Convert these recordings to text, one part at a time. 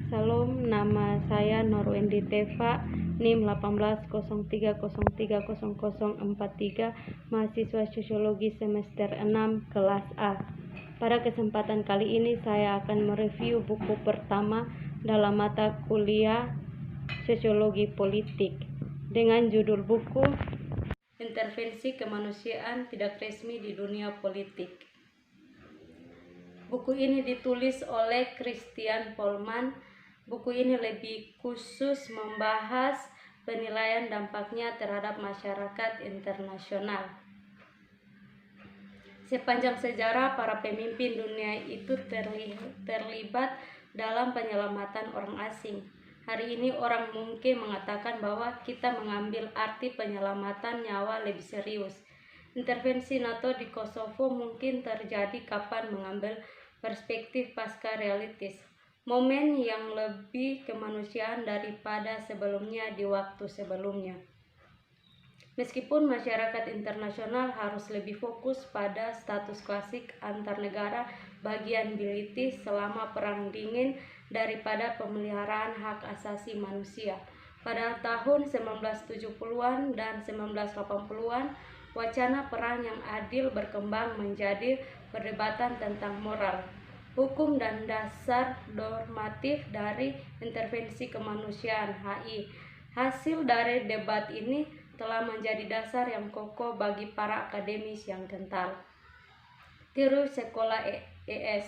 Salam, nama saya Norwendi Teva, NIM 1803030043, mahasiswa Sosiologi semester 6 kelas A. Pada kesempatan kali ini saya akan mereview buku pertama dalam mata kuliah Sosiologi Politik dengan judul buku Intervensi Kemanusiaan Tidak Resmi di Dunia Politik. Buku ini ditulis oleh Christian Polman. Buku ini lebih khusus membahas penilaian dampaknya terhadap masyarakat internasional. Sepanjang sejarah, para pemimpin dunia itu terlibat dalam penyelamatan orang asing. Hari ini orang mungkin mengatakan bahwa kita mengambil arti penyelamatan nyawa lebih serius. Intervensi NATO di Kosovo mungkin terjadi kapan mengambil perspektif pasca realitis, momen yang lebih kemanusiaan daripada sebelumnya di waktu sebelumnya. Meskipun masyarakat internasional harus lebih fokus pada status klasik antar negara bagian Bilitis selama Perang Dingin daripada pemeliharaan hak asasi manusia. Pada tahun 1970-an dan 1980-an, wacana perang yang adil berkembang menjadi perdebatan tentang moral, hukum dan dasar normatif dari intervensi kemanusiaan (HI). Hasil dari debat ini telah menjadi dasar yang kokoh bagi para akademis yang kental. Teori sekolah ES.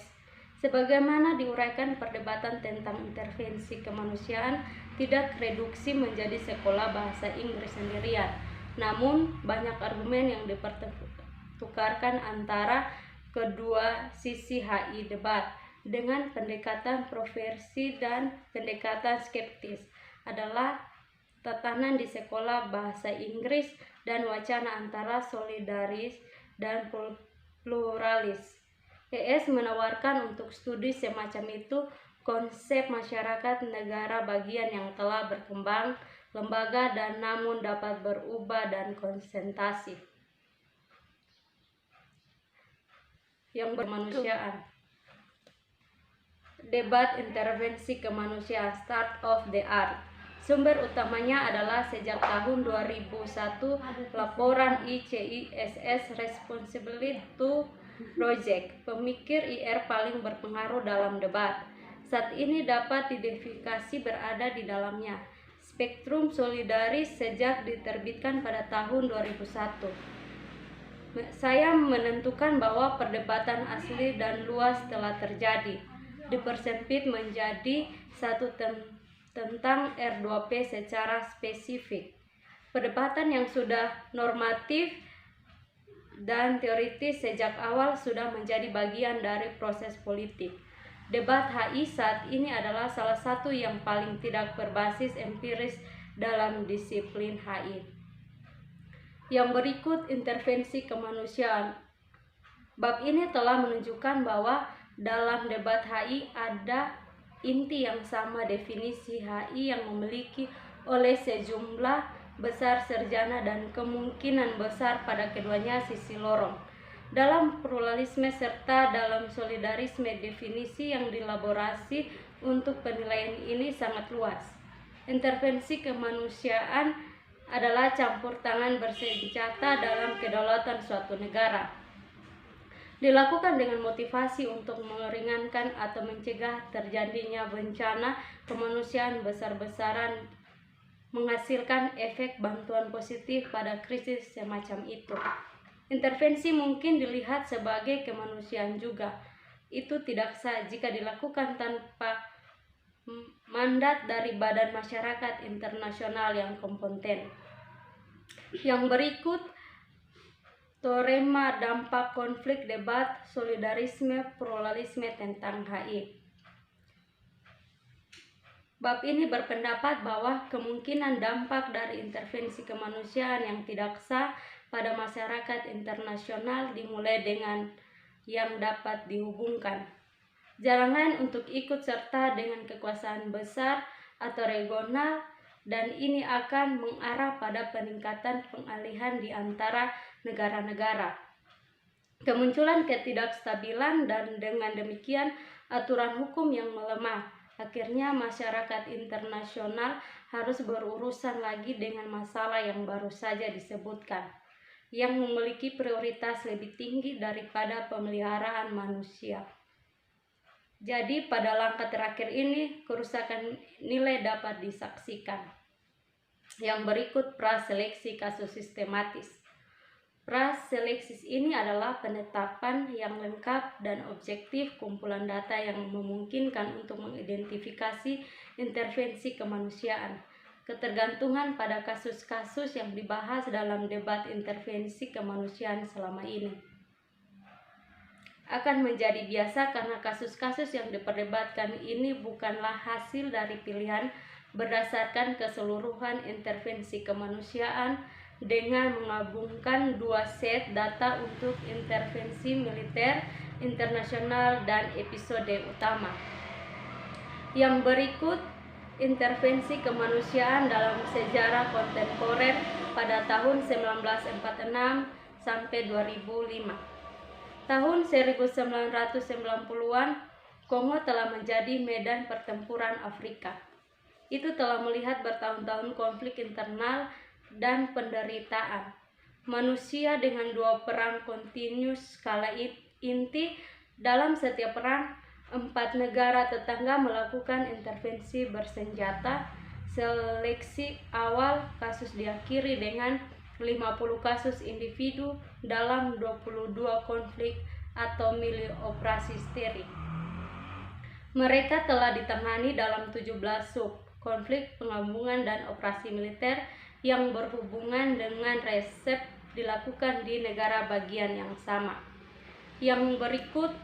Sebagaimana diuraikan, perdebatan tentang intervensi kemanusiaan tidak reduksi menjadi sekolah bahasa Inggris sendirian. Namun, banyak argumen yang dipertukarkan antara kedua sisi HI debat. Dengan pendekatan proversi dan pendekatan skeptis adalah tatanan di sekolah bahasa Inggris dan wacana antara solidaris dan pluralis. ES menawarkan untuk studi semacam itu konsep masyarakat negara bagian yang telah berkembang, lembaga dan namun dapat berubah dan konsentrasi yang bermanusiaan. Debat intervensi kemanusiaan, start of the art. Sumber utamanya adalah sejak tahun 2001 laporan ICISS Responsibility to Project, pemikir IR paling berpengaruh dalam debat. Saat ini dapat diidentifikasi berada di dalamnya. Spektrum Solidaris sejak diterbitkan pada tahun 2001. Saya menentukan bahwa perdebatan asli dan luas telah terjadi. Dipersempit menjadi satu tentang R2P secara spesifik. Perdebatan yang sudah normatif dan teoritis sejak awal sudah menjadi bagian dari proses politik. Debat HI saat ini adalah salah satu yang paling tidak berbasis empiris dalam disiplin HI. Yang berikut intervensi kemanusiaan. Bab ini telah menunjukkan bahwa dalam debat HI ada inti yang sama definisi HI yang memiliki oleh sejumlah besar sarjana dan kemungkinan besar pada keduanya sisi lorong. Dalam pluralisme serta dalam solidarisme, definisi yang dielaborasi untuk penilaian ini sangat luas. Intervensi kemanusiaan adalah campur tangan bersenjata dalam kedaulatan suatu negara. Dilakukan dengan motivasi untuk meringankan atau mencegah terjadinya bencana kemanusiaan besar-besaran, menghasilkan efek bantuan positif pada krisis semacam itu. Intervensi mungkin dilihat sebagai kemanusiaan juga. Itu tidak sah jika dilakukan tanpa mandat dari badan masyarakat internasional yang kompeten. Yang berikut teorema dampak konflik debat solidarisme pluralisme tentang HI. Bab ini berpendapat bahwa kemungkinan dampak dari intervensi kemanusiaan yang tidak sah pada masyarakat internasional dimulai dengan yang dapat dihubungkan. Jalan lain untuk ikut serta dengan kekuasaan besar atau regional, dan ini akan mengarah pada peningkatan pengalihan di antara negara-negara. Kemunculan ketidakstabilan dan dengan demikian aturan hukum yang melemah. Akhirnya masyarakat internasional harus berurusan lagi dengan masalah yang baru saja disebutkan, yang memiliki prioritas lebih tinggi daripada pemeliharaan manusia. Jadi pada langkah terakhir ini, kerusakan nilai dapat disaksikan. Yang berikut praseleksi kasus sistematis. Praseleksis ini adalah penetapan yang lengkap dan objektif kumpulan data yang memungkinkan untuk mengidentifikasi intervensi kemanusiaan. Ketergantungan pada kasus-kasus yang dibahas dalam debat intervensi kemanusiaan selama ini akan menjadi biasa karena kasus-kasus yang diperdebatkan ini bukanlah hasil dari pilihan berdasarkan keseluruhan intervensi kemanusiaan dengan menggabungkan dua set data untuk intervensi militer internasional dan episode utama. Yang berikut intervensi kemanusiaan dalam sejarah kontemporer pada tahun 1946 sampai 2005. Tahun 1990-an, Kongo telah menjadi medan pertempuran Afrika. Itu telah melihat bertahun-tahun konflik internal dan penderitaan manusia dengan dua perang kontinus skala inti. Dalam setiap perang, 4 negara tetangga melakukan intervensi bersenjata. Seleksi awal kasus diakhiri dengan 50 kasus individu dalam 22 konflik atau mili operasi steri. Mereka telah ditangani dalam 17 sub konflik penggabungan dan operasi militer yang berhubungan dengan resep dilakukan di negara bagian yang sama. Yang berikut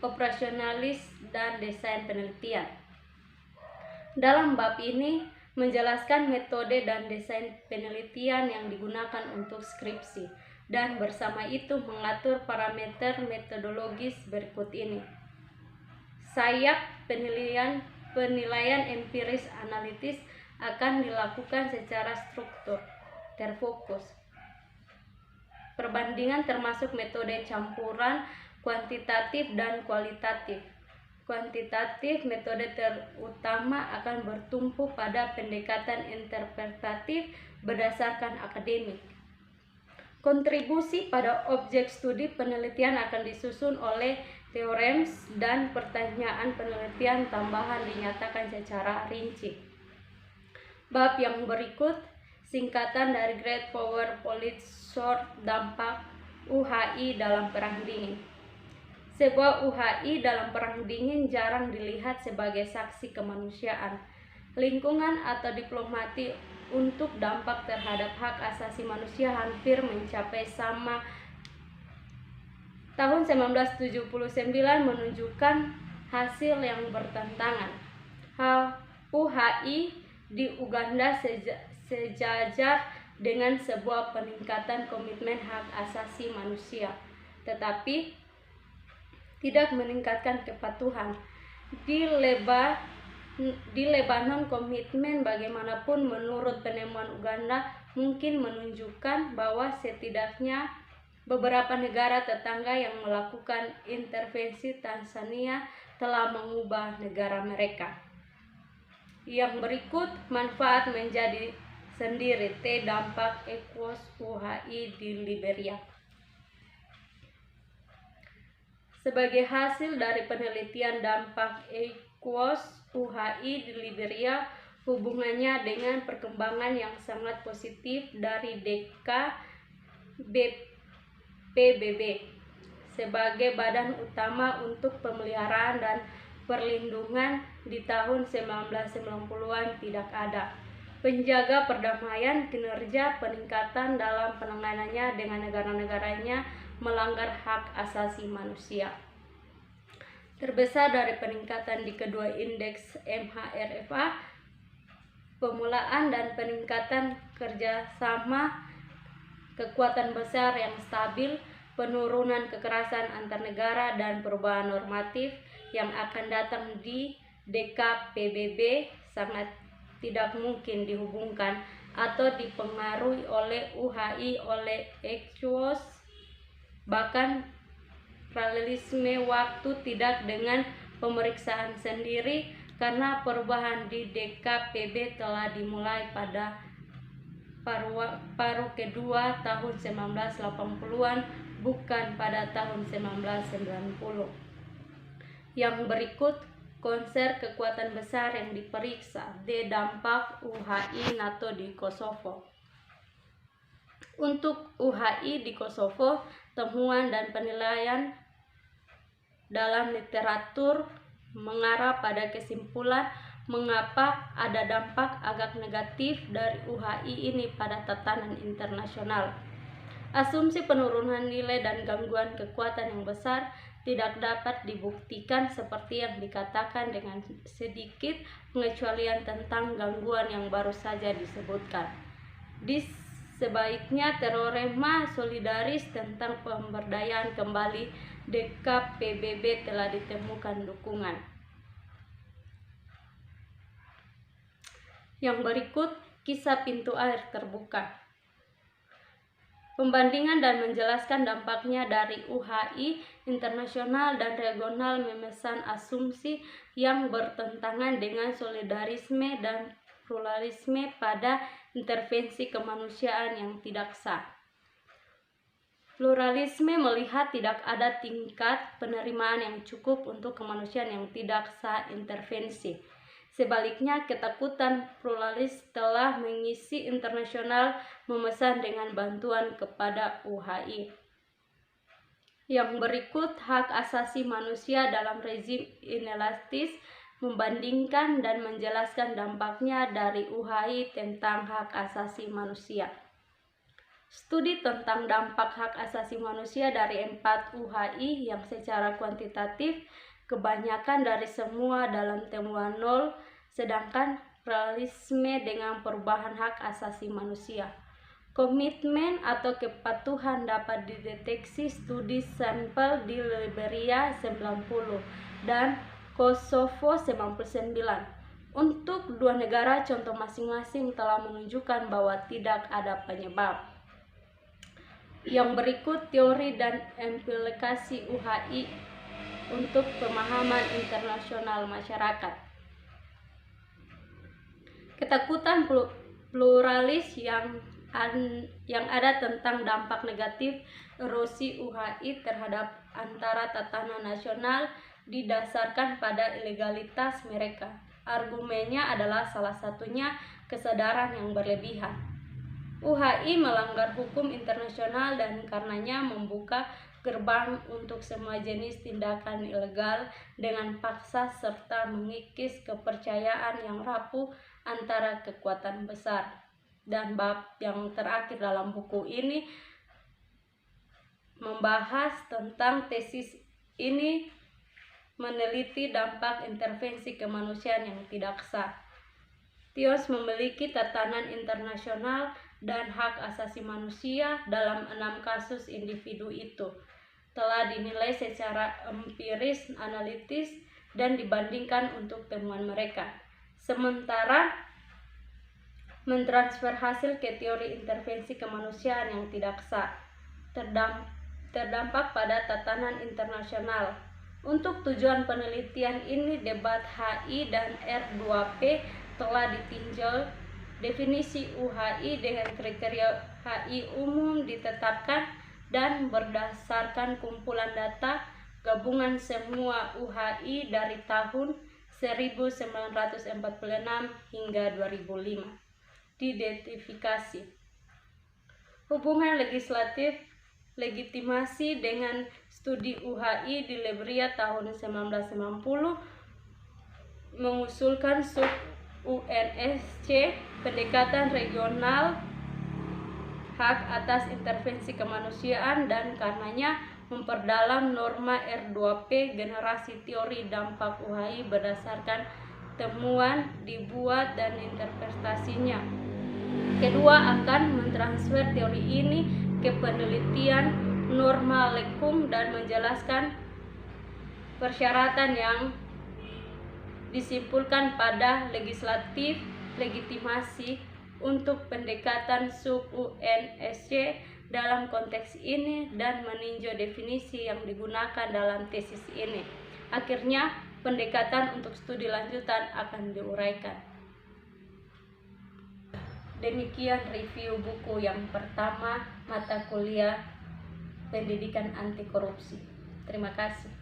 operasionalis dan desain penelitian. Dalam bab ini menjelaskan metode dan desain penelitian yang digunakan untuk skripsi, dan bersama itu mengatur parameter metodologis berikut ini. Sayap penilaian empiris analitis akan dilakukan secara struktur, terfokus. Perbandingan termasuk metode campuran kuantitatif dan kualitatif. Kuantitatif metode terutama akan bertumpu pada pendekatan interpretatif berdasarkan akademik. Kontribusi pada objek studi penelitian akan disusun oleh teorem dan pertanyaan penelitian tambahan dinyatakan secara rinci. Bab yang berikut singkatan dari Great Power Policy Short dampak UHI dalam Perang Dingin. Sebuah UHI dalam Perang Dingin jarang dilihat sebagai saksi kemanusiaan, lingkungan atau diplomatik untuk dampak terhadap hak asasi manusia hampir mencapai sama. Tahun 1979 menunjukkan hasil yang bertentangan. UHI di Uganda sejajar dengan sebuah peningkatan komitmen hak asasi manusia, tetapi tidak meningkatkan kepatuhan. Di Lebanon, komitmen bagaimanapun menurut penemuan Uganda mungkin menunjukkan bahwa setidaknya beberapa negara tetangga yang melakukan intervensi Tanzania telah mengubah negara mereka. Yang berikut manfaat menjadi sendiri dampak ECOWAS UHI di Liberia. Sebagai hasil dari penelitian dampak ECOWAS UHI di Liberia, hubungannya dengan perkembangan yang sangat positif dari DKPBB sebagai badan utama untuk pemeliharaan dan perlindungan di tahun 1990-an tidak ada. Penjaga perdamaian, kinerja peningkatan dalam penanganannya dengan negara-negaranya melanggar hak asasi manusia. Terbesar dari peningkatan di kedua indeks MHRFA, pemulaan dan peningkatan kerjasama, kekuatan besar yang stabil, penurunan kekerasan antar negara, dan perubahan normatif yang akan datang di DKPBB sangat tidak mungkin dihubungkan atau dipengaruhi oleh UHI oleh ECOWAS. Bahkan paralelisme waktu tidak dengan pemeriksaan sendiri karena perubahan di DKPB telah dimulai pada paruh kedua tahun 1980-an, bukan pada tahun 1990. Yang berikut konser kekuatan besar yang diperiksa, D. Dampak UHI NATO di Kosovo. Untuk UHI di Kosovo, temuan dan penilaian dalam literatur mengarah pada kesimpulan mengapa ada dampak agak negatif dari UHI ini pada tatanan internasional. Asumsi penurunan nilai dan gangguan kekuatan yang besar tidak dapat dibuktikan seperti yang dikatakan dengan sedikit pengecualian tentang gangguan yang baru saja disebutkan. Sebaiknya teorema solidaris tentang pemberdayaan kembali DKPBB telah ditemukan dukungan. Yang berikut kisah pintu air terbuka. Pembandingan dan menjelaskan dampaknya dari UHI internasional dan regional memesan asumsi yang bertentangan dengan solidarisme dan pluralisme pada intervensi kemanusiaan yang tidak sah. Pluralisme melihat tidak ada tingkat penerimaan yang cukup untuk kemanusiaan yang tidak sah intervensi. Sebaliknya, ketakutan pluralis telah mengisi internasional memesan dengan bantuan kepada UHI. Yang berikut hak asasi manusia dalam rezim inelastis, membandingkan dan menjelaskan dampaknya dari UHI tentang hak asasi manusia. Studi tentang dampak hak asasi manusia dari 4 UHI yang secara kuantitatif kebanyakan dari semua dalam temuan 0, sedangkan realisme dengan perubahan hak asasi manusia. Komitmen atau kepatuhan dapat dideteksi studi sampel di Liberia 90 dan Kosovo 99. Untuk dua negara, contoh masing-masing telah menunjukkan bahwa tidak ada penyebab. Yang berikut teori dan implikasi UHI untuk pemahaman internasional masyarakat. Ketakutan pluralis yang ada tentang dampak negatif erosi UHI terhadap antara tatanan nasional didasarkan pada ilegalitas mereka. Argumennya adalah salah satunya kesadaran yang berlebihan. UHI melanggar hukum internasional dan karenanya membuka gerbang untuk semua jenis tindakan ilegal dengan paksa serta mengikis kepercayaan yang rapuh antara kekuatan besar. Dan bab yang terakhir dalam buku ini membahas tentang tesis ini meneliti dampak intervensi kemanusiaan yang tidak sah. TIOS memiliki tatanan internasional dan hak asasi manusia dalam 6 kasus individu itu telah dinilai secara empiris, analitis, dan dibandingkan untuk temuan mereka. Sementara mentransfer hasil ke teori intervensi kemanusiaan yang tidak sah terdampak pada tatanan internasional. Untuk tujuan penelitian ini, debat HI dan R2P telah ditinjau. Definisi UHI dengan kriteria HI umum ditetapkan dan berdasarkan kumpulan data gabungan semua UHI dari tahun 1946 hingga 2005. Diidentifikasi hubungan legislatif legitimasi dengan studi UHI di Liberia tahun 1990 mengusulkan sub UNSC pendekatan regional hak atas intervensi kemanusiaan dan karenanya memperdalam norma R2P generasi teori dampak UHI berdasarkan temuan dibuat dan interpretasinya. Kedua, akan mentransfer teori ini ke penelitian norma lekum dan menjelaskan persyaratan yang disimpulkan pada legislatif legitimasi untuk pendekatan sub UNSC dalam konteks ini dan meninjau definisi yang digunakan dalam tesis ini. Akhirnya, pendekatan untuk studi lanjutan akan diuraikan. Demikian review buku yang pertama, mata kuliah Pendidikan Anti Korupsi. Terima kasih.